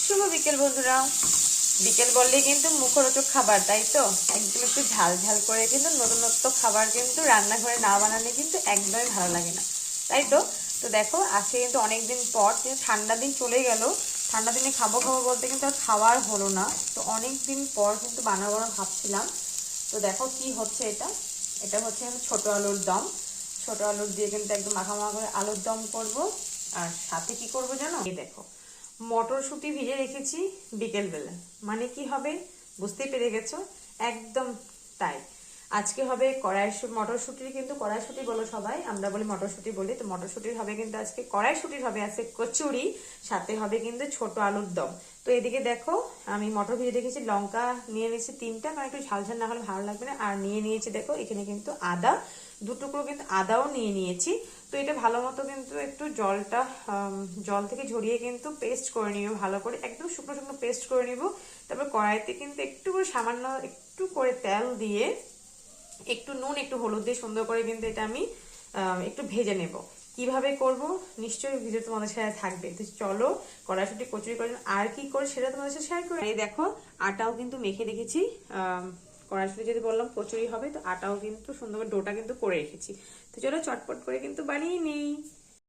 শুভ বিকেল বন্ধুরা। বিকেল বললেই কিন্তু মুখরোচক খাবার, তাই তো? একদম একটু ঝাল ঝাল করে কিন্তু নতুনত্ব খাবার কিন্তু রান্নাঘরে না বানালে কিন্তু একদমই ভালো লাগে না, তাই তো? তো দেখো, আজকে কিন্তু অনেকদিন পর, কিন্তু ঠান্ডা দিন চলে গেল, ঠান্ডা দিনে খাবো খাবো বলতে কিন্তু আর খাওয়ার হলো না। তো অনেক দিন পর কিন্তু বানাবো ভাবছিলাম। তো দেখো কি হচ্ছে, এটা এটা হচ্ছে ছোট আলুর দম। ছোট আলুর দিয়ে কিন্তু একদম মাখা মাখা করে আলুর দম করব। আর সাথে কি করব জানো? এই দেখো, মটরশুঁটি ভিজে রেখেছি বিকেলবেলা। মানে কি হবে বুঝতেই পেরে গেছো, একদম তাই। আজকে হবে মটরশুঁটির, কিন্তু কড়াইশুঁটি বলো সবাই, আমরা বলি মটরশুঁটি বলি। তো মটরশুঁটির হবে কিন্তু আজকে, কড়াইশুঁটির হবে আজকে কচুরি, সাথে হবে কিন্তু ছোট আলুর দম। তো এদিকে দেখো, আমি মটর ভিজে রেখেছি, লঙ্কা নিয়ে নিয়েছি 3টা, কারণ একটু ঝাল ঝাল না হলে ভালো লাগবে না। আর নিয়ে নিয়েছি দেখো এখানে কিন্তু আদা, 2 টুকরো কিন্তু আদাও নিয়ে নিয়েছি। তো এটা ভালো মতো কিন্তু একটু জলটা জল থেকে ঝরিয়ে কিন্তু পেস্ট করে নিব, ভালো করে একদম শুকনো শুকনো পেস্ট করে নিব। তারপর কড়াইতে কিন্তু একটু করে সামান্য একটু করে তেল দিয়ে, একটু নুন একটু হলুদ দিয়ে সুন্দর করে কিন্তু এটা আমি একটু ভেজে নেব। কিভাবে করব নিশ্চয়ই ভিডিও তোমাদের সাথে থাকবে। তো চলো কড়াইশুঁটি কচুরি করে আর কি করে সেটা তোমাদের সাথে শেয়ার করি। এই দেখো, আটাও কিন্তু মেখে রেখেছি। কড়াইশুঁটি যদি বললাম কচুরি হবে, তো আটাও কিন্তু সুন্দর করে ডোটা কিন্তু করে রেখেছি। তো চলো চটপট করে কিন্তু বানিয়ে নিই।